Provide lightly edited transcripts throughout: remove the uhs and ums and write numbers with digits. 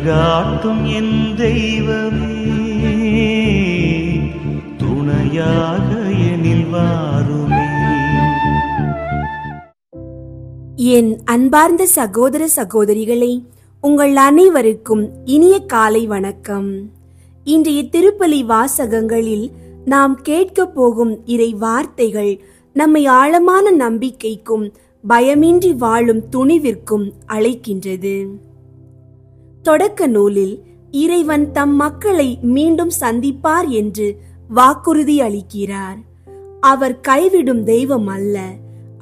வழிகாட்டும் என் தெய்வமே, துணையாக எனில் வாருமே. என் அன்பார்ந்த சகோதர சகோதரிகளே, உங்கள் அனைவருக்கும் இனிய காலை வணக்கம். இன்றைய திருப்பலி வாசகங்களில் நாம் கேட்க போகும் இறை வார்த்தைகள் நம்மை ஆழமான நம்பிக்கைக்கும் பயமின்றி வாழும் துணிவிற்கும் அழைக்கின்றது. தொடக்க நூலில் இறைவன் தம் மக்களை மீண்டும் சந்திப்பார் என்று வாக்குறுதி அளிக்கிறார். அவர் கைவிடும் தெய்வம் அல்ல,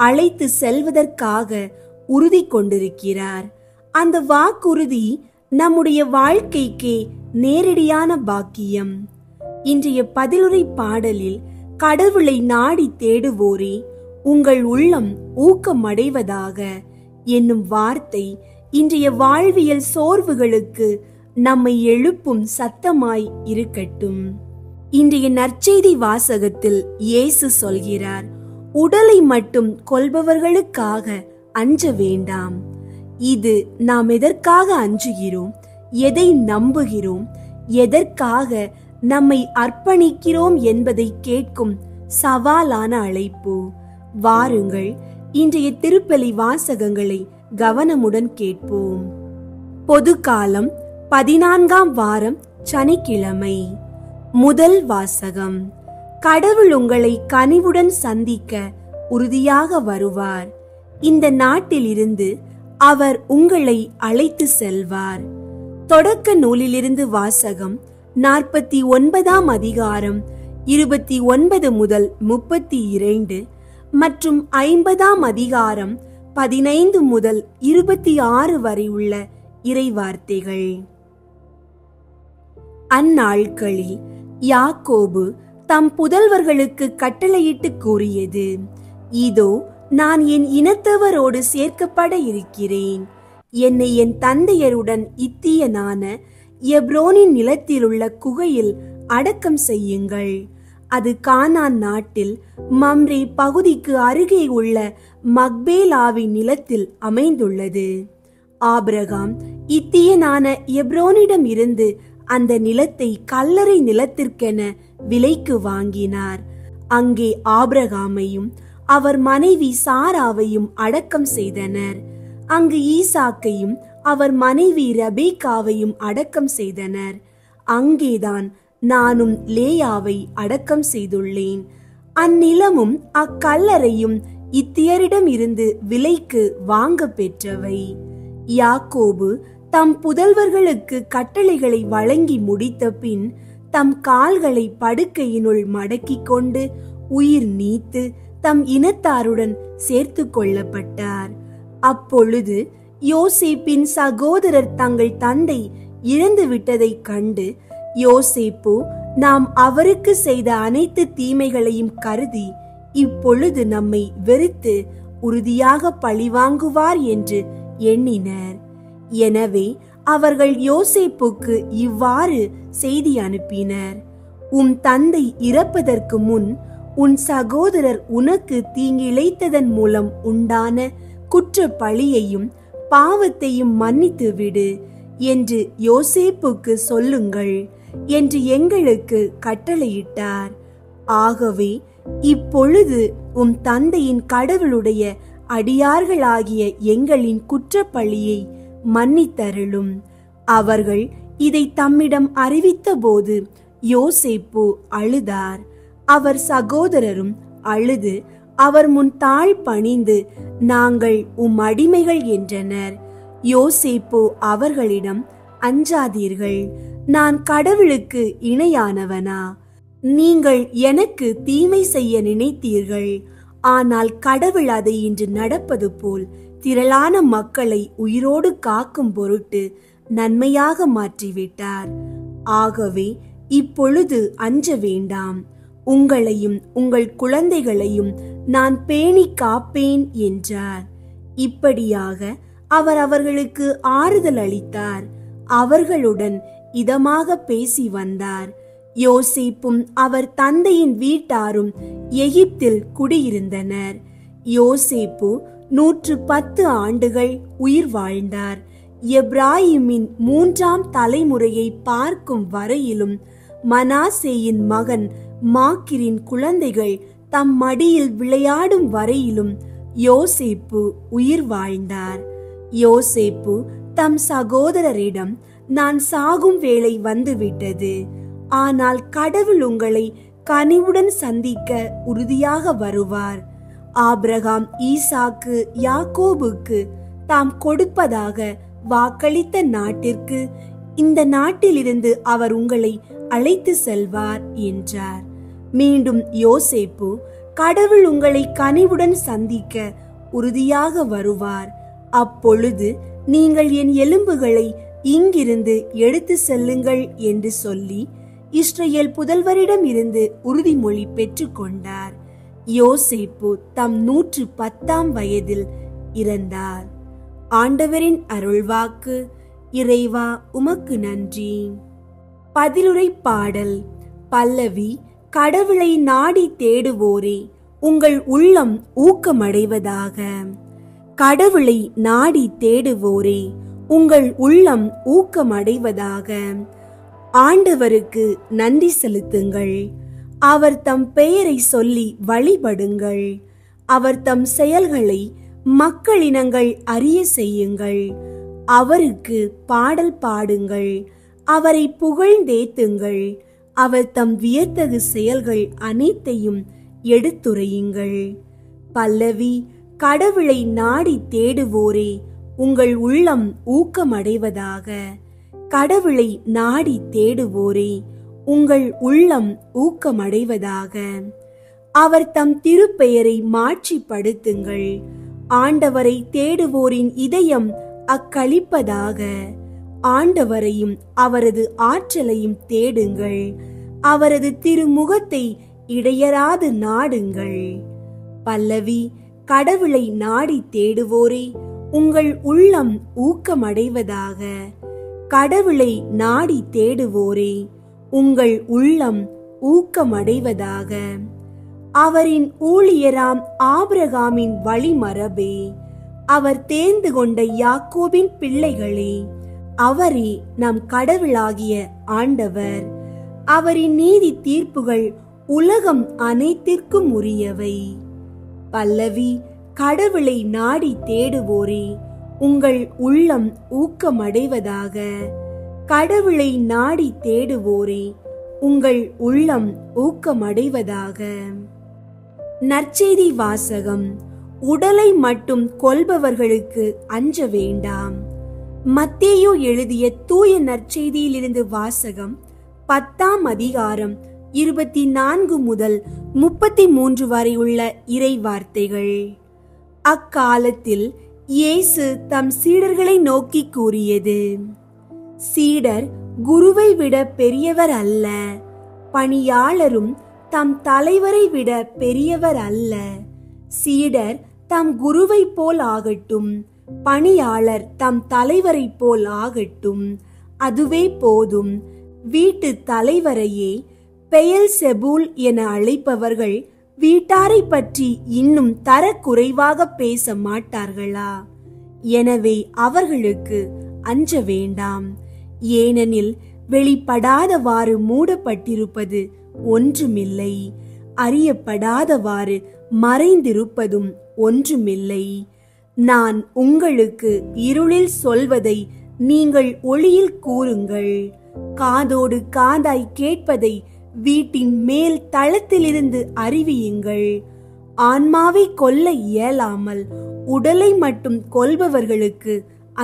அழைத்து செல்வதற்காக உறுதி கொண்டிருக்கிறார். அந்த வாக்குறுதி நம்முடைய வாழ்க்கைக்கே நேரடியான பாக்கியம். இன்றைய பதிலுரை பாடலில் கடவுளை நாடி தேடுவோரே உங்கள் உள்ளம் ஊக்கமடைவதாக என்னும் வார்த்தை இன்றைய வாழ்வியல் சோர்வுகளுக்கு நம்மை எழுப்பும் சத்தமாய் இருக்கட்டும். இன்றைய நற்செய்தி வாசகத்தில் இயேசு சொல்கிறார், உடலை மட்டும் கொல்பவர்களுக்காக அஞ்ச வேண்டாம். இது நாம் எதற்காக அஞ்சுகிறோம், எதை நம்புகிறோம், எதற்காக நம்மை அர்ப்பணிக்கிறோம் என்பதை கேட்கும் சவாலான அழைப்பு. வாருங்கள், இன்றைய திருப்பலி வாசகங்களை கவனமுடன் கேட்போம். பொது காலம் 14ஆம் வாரம் சனிக்கிழமை. முதல் வாசகம். கடவுள் உங்களை கனிவுடன் சந்திக்க உறுதியாக வருவார். இந்த நாட்டிலிருந்து அவர் உங்களை அழைத்து செல்வார். தொடக்க நூலிலிருந்து வாசகம். 49ஆம் அதிகாரம் 29 முதல் 32 மற்றும் 50ஆம் அதிகாரம் 15 முதல் 26 வரை உள்ள இறைவார்த்தைகள். அந்நாட்களில் யாக்கோபு தம் புதல்வர்களுக்கு கட்டளையிட்டு கூறியது, இதோ நான் என் இனத்தவரோடு சேர்க்கப்பட இருக்கிறேன். என்னை என் தந்தையருடன் இத்தியனான எப்ரோனின் நிலத்திலுள்ள குகையில் அடக்கம் செய்யுங்கள். அது கானான் நாட்டில் மம்ரே பகுதிக்கு அருகே உள்ள மக்பேலாவின் நிலத்தில் அமைந்துள்ளது. ஆபிரகாம் இத்தியனான எப்ரோனிடம் இருந்து அந்த நிலத்தை கல்லறை நிலத்திற்கென விலைக்கு வாங்கினார். அங்கே ஆபிரகாமையும் அவர் மனைவி சாராவையும் அடக்கம் செய்தனர். அங்கு ஈசாக்கையும் அவர் மனைவி ரெபேக்காவையும் அடக்கம் செய்தனர். அங்கேதான் நானும் லேயாவை அடக்கம் செய்துள்ளேன். அந்நிலமும் அக்கல்லறையும் இத்தியரிடம் இருந்து விலைக்கு வாங்க பெற்றவை. யாக்கோபு தம் புதல்வர்களுக்கு கட்டளைகளை வழங்கி முடித்த பின் தம் கால்களை படுக்கையினுள் மடக்கிக் கொண்டு உயிர் நீத்து தம் இனத்தாருடன் சேர்த்து கொள்ளப்பட்டார். அப்பொழுது யோசேப்பின் சகோதரர் தங்கள் தந்தை இறந்து விட்டதை கண்டு, யோசேப்பு நாம் அவருக்கு செய்த அனைத்து தீமைகளையும் கருதி இப்பொழுது நம்மை வெறுத்து உறுதியாக பழிவாங்குவார் என்று எண்ணினர். எனவே அவர்கள் யோசேப்புக்கு இவ்வாறு செய்தி அனுப்பினர், உம் தந்தை இறப்பதற்கு முன் உன் சகோதரர் உனக்கு தீங்கிழைத்ததன் மூலம் உண்டான குற்ற பழியையும் பாவத்தையும் மன்னித்து விடு என்று யோசேப்புக்கு சொல்லுங்கள் என்று எங்களுக்கு கட்டளையிட்டார். ஆகவே இப்பொழுது உம் தந்தையின் கடவுளுடைய அடியார்களாகிய எங்களின் குற்றப்பழியை மன்னித்தருளும். அவர்கள் இதை தம்மிடம் அறிவித்த போது யோசேப்பு அழுதார். அவர் சகோதரரும் அழுது அவர் முன் தாழ் பணிந்து, நாங்கள் உம் அடிமைகள் என்றனர். யோசேப்பு அவர்களிடம், அஞ்சாதீர்கள், நான் கடவுளுக்கு இணையானவனா? நீங்கள் எனக்கு தீமை செய்ய நினைத்தீர்கள், ஆனால் கடவுள் அதை இன்று நடப்பது போல் திரளான மக்களை உயிரோடு காக்கும் பொருட்டு நன்மையாக மாற்றிவிட்டார். ஆகவே இப்பொழுது அஞ்ச வேண்டாம். உங்களையும் உங்கள் குழந்தைகளையும் நான் பேணி காப்பேன் என்றார். இப்படியாக அவர் அவர்களுக்கு ஆறுதல் அளித்தார். அவர்களுடன் இதமாக பேசி வந்தார். யோசேப்பும் அவர் தந்தையின் வீட்டாரும் எகிப்தில் குடியிருந்தனர். யோசேப்பு 110 ஆண்டுகள் உயிர் வாழ்ந்தார். எப்ராயிமின் 3ஆம் தலைமுறையை பார்க்கும் வரையிலும் மனாசேயின் மகன் மாக்கிரின் குழந்தைகள் தம் மடியில் விளையாடும் வரையிலும் யோசேப்பு உயிர் வாழ்ந்தார். யோசேப்பு தம் சகோதரரிடம், நான் சாகும் வேளை வந்துவிட்டது, ஆனால் கடவுள் உங்களை கனிவுடன் சந்திக்க உறுதியாக வருவார். ஆபிரகாம், ஈசாக்கு, யாக்கோபுக்கு தாம் கொடுப்பதாக வாக்களித்த நாட்டிற்கு, இந்த நாட்டிலிருந்து அவர் உங்களை அழைத்து செல்வார் என்றார். மீண்டும் யோசேப்பு, கடவுள் உங்களை கனிவுடன் சந்திக்க உறுதியாக வருவார், அப்பொழுது நீங்கள் என் எலும்புகளை இங்கிருந்து எடுத்து செல்லுங்கள் என்று சொல்லி இஸ்ரவேல் புதல்வரிடம் இருந்து உறுதிமொழி பெற்றுக் கொண்டார். யோசேப்பு தம் 110ஆம் வயதில் இறந்தார். ஆண்டவரின் அருள்வாக்கு. இறைவா உமக்கு நன்றி. பதிலுரை பாடல். பல்லவி. கடவுளை நாடி தேடுவோரே, உங்கள் உள்ளம் ஊக்கமடைவதாக. கடவுளை நாடி தேடுவோரே, உங்கள் உள்ளம் ஊக்கமடைவதாக. ஆண்டவருக்கு நன்றி செலுத்துங்கள். அவர் தம் பெயரை சொல்லி வழிபடுங்கள். அவர் தம் செயல்களை மக்களினங்கள் அறிய செய்யுங்கள். அவருக்கு பாடல் பாடுங்கள். அவரை புகழ்ந்தேத்துங்கள். அவர் தம் வியத்தகு செயல்கள் அனைத்தையும் எடுத்துரையுங்கள். பல்லவி. கடவுளை நாடி தேடுவோரே, உங்கள் உள்ளம் ஊக்கமடைவதாக. கடவுளை நாடி தேடுவோரே, உங்கள் உள்ளம் ஊக்கமடைவதாக. அவர் தம் திருப்பெயரை மாட்சிப்படுத்துங்கள். ஆண்டவரை தேடுவோரின் இதயம் அக்களிப்பதாக. ஆண்டவரையும் அவரது ஆற்றலையும் தேடுங்கள். அவரது திருமுகத்தை இடையராது நாடுங்கள். பல்லவி. கடவுளை நாடி தேடுவோரே, உங்கள் உள்ளம் ஊக்கமடைவதாக. கடவுளை நாடி தேடுவோரே, உங்கள் உள்ளம் ஊக்கமடைவதாக. அவரின் ஊழியராம் ஆபிரகாமின் வழிமரபே, அவர் தேர்ந்து கொண்ட யாக்கோபின் பிள்ளைகளே, அவரே நம் கடவுளாகிய ஆண்டவர். அவரின் நீதி தீர்ப்புகள் உலகம் அனைத்திற்கும் உரியவை. பல்லவி. கடவுளை நாடி தேடுவோரே, உங்கள் உள்ளம் ஊக்கமடைவதாக. கடவுளை நாடி தேடுவோரே, உங்கள் உள்ளம் ஊக்கமடைவதாக. நற்செய்தி வாசகம். உடலை மட்டும் கொல்பவர்களுக்கு அஞ்ச வேண்டாம். மத்தேயு எழுதிய தூய நற்செய்தியிலிருந்து வாசகம். 10ஆம் அதிகாரம் 24 முதல் 33 வரை உள்ள இறை வார்த்தைகள். அக்காலத்தில் இயேசு தம் சீடர்களை நோக்கி கூறியது. சீடர் குருவை விட பெரியவர் அல்ல, பணியாளரும் தம் தலைவரை விட பெரியவர் அல்ல. சீடர் தம் குருவை போல் ஆகட்டும், பணியாளர் தம் தலைவரை போல் ஆகட்டும், அதுவே போதும். வீட்டு தலைவரையே பெயல்செபூல் என அழைப்பவர்கள் வீட்டாரை பற்றி இன்னும் தரக்குறைவாக பேச மாட்டார்களா? எனவே அவர்களுக்கு அஞ்ச வேண்டாம். ஏனெனில் வெளிப்படாதவாறு மூடப்பட்டிருப்பது ஒன்றுமில்லை, அறியப்படாதவாறு மறைந்திருப்பதும் ஒன்றுமில்லை. நான் உங்களுக்கு இருளில் சொல்வதை நீங்கள் ஒளியில் கூறுங்கள். காதோடு காதாய் கேட்பதை வீட்டின் மேல் தளத்திலிருந்து அறிவியுங்கள். ஆன்மாவை கொல்ல இயலாமல் உடலை மட்டும் கொல்பவர்களுக்கு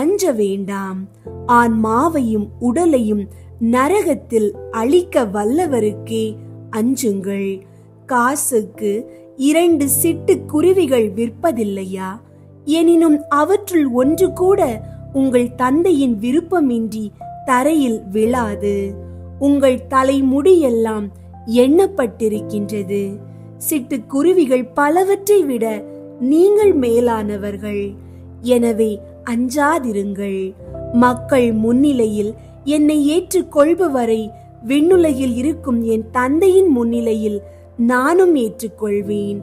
அஞ்ச வேண்டாம். ஆன்மாவையும் உடலையும் நரகத்தில் அழிக்க வல்லவருக்கே அஞ்சுங்கள். காசுக்கு 2 சிட்டுக்குருவிகள் விற்பதில்லையா? எனினும் அவற்றுள் ஒன்று கூட உங்கள் தந்தையின் விருப்பமின்றி தரையில் விழாது. உங்கள் தலைமுடியெல்லாம் எண்ணப்பட்டிருக்கின்றது. சிட்டுக்குருவிகள் பலவற்றை விட நீங்கள் மேலானவர்கள். எனவே அஞ்சாதிருங்கள். மக்கள் முன்னிலையில் என்னை ஏற்றுக்கொள்பவரை விண்ணுலகில் இருக்கும் என் தந்தையின் முன்னிலையில் நானும் ஏற்றுக்கொள்வேன்.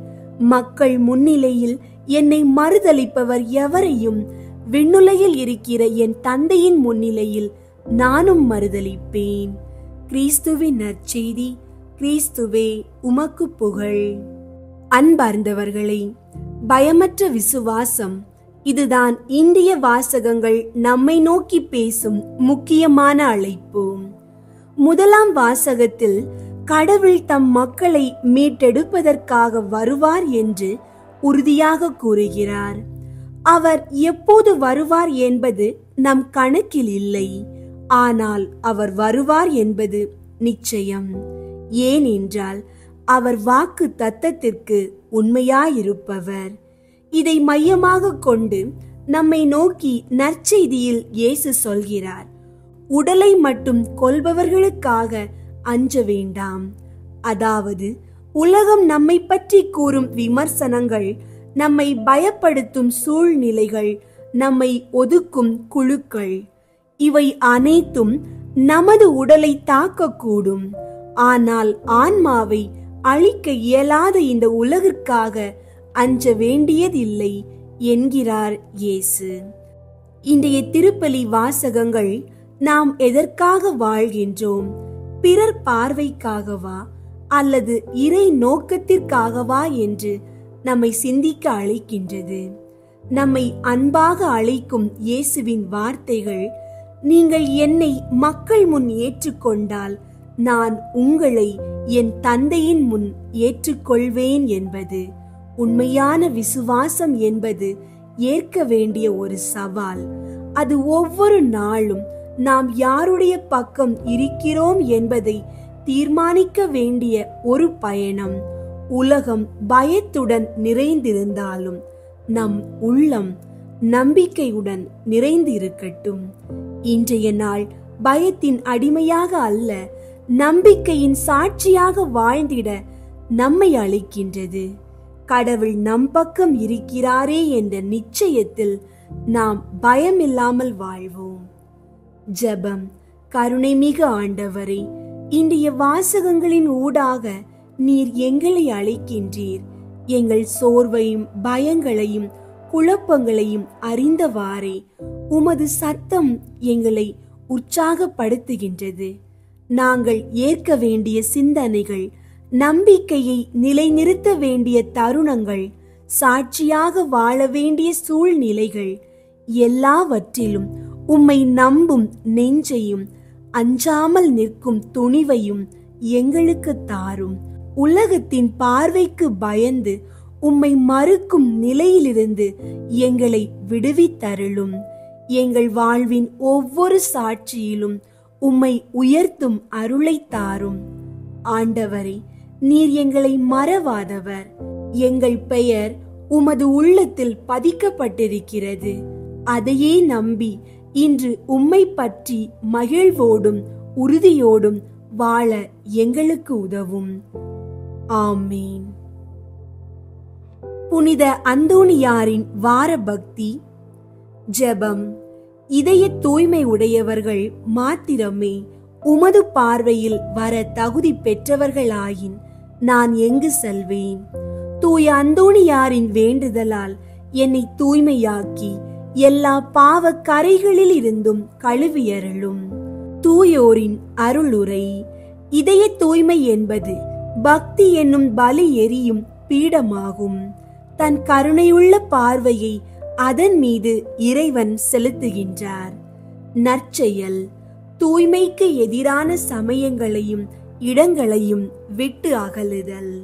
மக்கள் முன்னிலையில் என்னை மறுதலிப்பவர் எவரையும் விண்ணுலகில் இருக்கிற என் தந்தையின் முன்னிலையில் நானும் மறுதலிப்பேன். கிறிஸ்துவின் நற்செய்தி. கிறிஸ்துவே உமக்கு புகழ். அன்பார்ந்தவர்களே, பயமற்ற விசுவாசம், இதுதான் இந்திய வாசகங்கள் நம்மை நோக்கி பேசும் முக்கியமான அழைப்பு. முதலாம் வாசகத்தில் கடவுள் தம் மக்களை மீட்டெடுப்பதற்காக வருவார் என்று உறுதியாக கூறுகிறார். அவர் எப்போது வருவார் என்பது நம் கணக்கில் இல்லை. ஆனால் அவர் வருவார் என்பது நிச்சயம். ஏனென்றால் அவர் வாக்கு தத்தத்திற்கு உண்மையாயிருப்பவர். இதை மையமாக கொண்டு நம்மை நோக்கி நற்செய்தியில் இயேசு சொல்கிறார், உடலை மட்டும் கொல்பவர்களுக்காக அஞ்ச வேண்டாம். அதாவது உலகம் நம்மை பற்றி கூறும் விமர்சனங்கள், நம்மை பயப்படுத்தும் சூழ்நிலைகள், நம்மை ஒதுக்கும் குழுக்கள், இவை அனைத்தும் நமது உடலை தாக்கக்கூடும். ஆனால் ஆன்மாவை அழிக்க இயலாத இந்த உலகிற்காக அஞ்ச வேண்டியதில்லை என்கிறார் இயேசு. இன்றைய திருப்பலி வாசகங்கள் நாம் எதற்காக வாழ்கின்றோம்? பிறர் பார்வைக்காகவா அல்லது இறை நோக்கத்திற்காகவா என்று நம்மை சிந்திக்க அழைக்கின்றது. நம்மை அன்பாக அழைக்கும் இயேசுவின் வார்த்தைகள், நீங்கள் என்னை மக்கள் முன் ஏற்றுக்கொண்டால் நான் உங்களை என் தந்தையின் முன் ஏற்றுக்கொள்வேன் என்பது. உண்மையான விசுவாசம் என்பது ஏற்க வேண்டிய ஒரு சவால். அது ஒவ்வொரு நாளும் நாம் யாருடைய பக்கம் இருக்கிறோம் என்பதை தீர்மானிக்க வேண்டிய ஒரு பயணம். உலகம் பயத்துடன் நிறைந்திருந்தாலும் நம் உள்ளம் நம்பிக்கையுடன் நிறைந்து இருக்கட்டும். இன்றைய நாள் பயத்தின் அடிமையாக அல்ல, நம்பிக்கையின் சாட்சியாக வாழ்ந்திட நம்மை அழைக்கின்றது. கடவுள் நம் பக்கம் இருக்கிறாரே என்ற நிச்சயத்தில் நாம் பயமில்லாமல் வாழ்வோம். ஜெபம். கருணைமிகு ஆண்டவரே, இன்றைய வாசகங்களின் ஊடாக நீர் எங்களை அழைக்கின்றீர். எங்கள் சோர்வையும் பயங்களையும் குழப்பங்களையும் அறிந்தவாறே உமது சத்தம் எங்களை உற்சாகப்படுத்துகின்றது. நாங்கள் ஏற்க வேண்டிய சிந்தனைகள், நம்பிக்கையை நிலைநிறுத்த வேண்டிய தருணங்கள், சாட்சியாக வாழ வேண்டிய சூழ்நிலைகள், எல்லாவற்றிலும் உம்மை நம்பும் நெஞ்சையும் அஞ்சாமல் நிற்கும் துணிவையும் எங்களுக்கு தாரும். உலகத்தின் பார்வைக்கு பயந்து உம்மை மறுக்கும் நிலையிலிருந்து எங்களை விடுவித்தருளும். எங்கள் வாழ்வின் ஒவ்வொரு சாட்சியிலும் உம்மை உயர்த்தும் அருளை தாரும். ஆண்டவரே, நீர் எங்களை மறவாதவர். எங்கள் பெயர் உமது உள்ளத்தில் பதிக்கப்பட்டிருக்கிறது. அதையே நம்பி இன்று உம்மை பற்றி மகிழ்வோடும் உறுதியோடும் வாழ எங்களுக்கு உதவும். ஆமீன். புனித அந்தோணியாரின் வார பக்தி. ஜெபம். இதய தூய்மை உடையவர்கள் மாத்திரமே உமது பார்வையில் வர தகுதி பெற்றவர்களாயின் நான் எங்கு செல்வேன்? தூய அந்தோணியாரின் வேண்டுதலால் என்னை தூய்மையாக்கி எல்லா பாவ கரைகளில் இருந்தும் கழுவியருளும். தூயோரின் அருளுரை. இதய தூய்மை என்பது பக்தி என்னும் பலி எரியும் பீடமாகும். தன் கருணையுள்ள பார்வையை அதன் மீது இறைவன் செலுத்துகின்றார். நற்செயல். தூய்மைக்கு எதிரான சமயங்களையும் இடங்களையும் விட்டு அகலுதல்.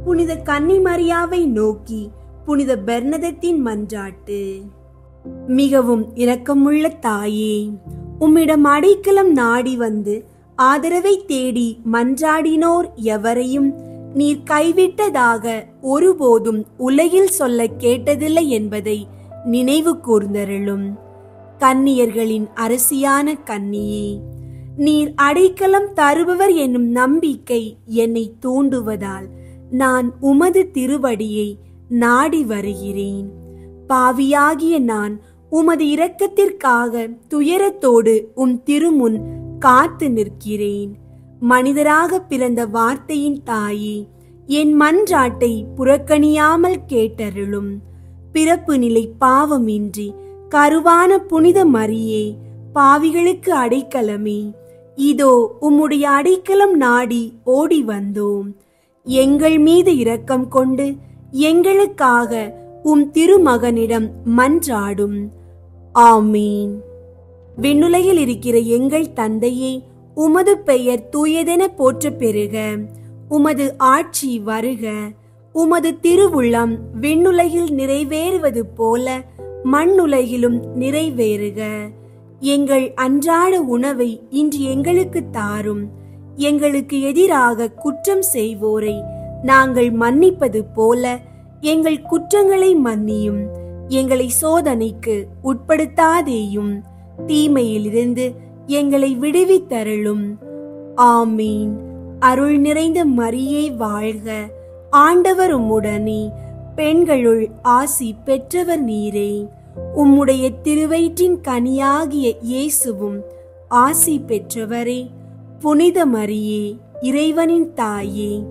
புனித கன்னிமரியாவை நோக்கி புனித பெர்னதத்தின் மன்றாட்டு. மிகவும் இரக்கமுள்ள தாயே, உம்மிடம் அடைக்கலம் நாடி வந்து ஆதரவை தேடி மன்றாடினோர் எவரையும் நீர் கைவிட்டதாக ஒருபோதும் உலகில் சொல்ல கேட்டதில்லை என்பதை நினைவு கூர்ந்தருளும். கன்னியர்களின் அரசியான கன்னியே, நீர் அடைக்கலம் தருபவர் என்னும் நம்பிக்கை என்னை தூண்டுவதால் நான் உமது திருவடியை நாடி வருகிறேன். பாவியாகிய நான் உமது இரக்கத்திற்காக துயரத்தோடு உம் திருமுன் காத்து நிற்கிறேன். மனிதராக பிறந்த வார்த்தையின் தாயே, என் மன்றாட்டை புறக்கணியாமல் கேட்டருளும். பிறப்பு நிலை பாவமின்றி கருவான புனித மரியே, பாவிகளுக்கு அடைக்கலமே, இதோ உம்முடைய அடைக்கலம் நாடி ஓடி வந்தோம். எங்கள் மீது இரக்கம் கொண்டு எங்களுக்காக உம் திருமகனிடம் மன்றாடும். ஆமீன். விண்ணுலகில் இருக்கிற எங்கள் தந்தையே, உமது பெயர் தூயதென போற்ற பெறுக. உமது ஆட்சி வருக. உமது திருவுள்ளம் விண்ணுலகில் நிறைவேறுவது போல மண்ணுலகிலும் நிறைவேறுக. எங்கள் அன்றாட உணவை இன்று எங்களுக்கு தாரும். எங்களுக்கு எதிராக குற்றம் செய்வோரை நாங்கள் மன்னிப்பது போல எங்கள் குற்றங்களை மன்னியும். எங்களை சோதனைக்கு உட்படுத்தாதேயும், தீமையிலிருந்து எங்களை விடுவித்தருளும். ஆமீன். அருள் நிறைந்த மரியே வாழ்க. ஆண்டவர் உம்முடனே, பெண்களுள் ஆசி பெற்றவர் நீரே. உம்முடைய திருவயிற்றின் கனியாகிய இயேசுவும் ஆசி பெற்றவரே. புனித மரியே, இறைவனின் தாயே,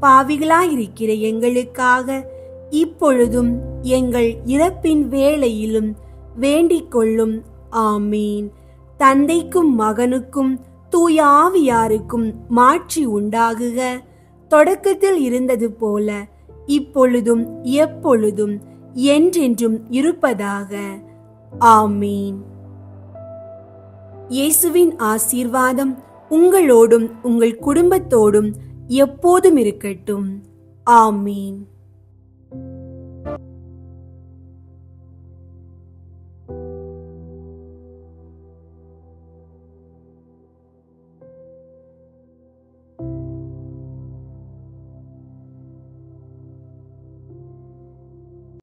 பாவிகளாயிருக்கிற எங்களுக்காக இப்பொழுதும் எங்கள் இறப்பின் வேளையிலும் வேண்டிக் கொள்ளும். ஆமீன். தந்தைக்கும் மகனுக்கும் தூய ஆவியாருக்கும் மாட்சி உண்டாகுக. தொடக்கத்தில் இருந்தது போல இப்பொழுதும் எப்பொழுதும் என்றென்றும் இருப்பதாக. ஆமீன். இயேசுவின் ஆசீர்வாதம் உங்களோடும் உங்கள் குடும்பத்தோடும் எப்போதும் இருக்கட்டும். ஆமீன்.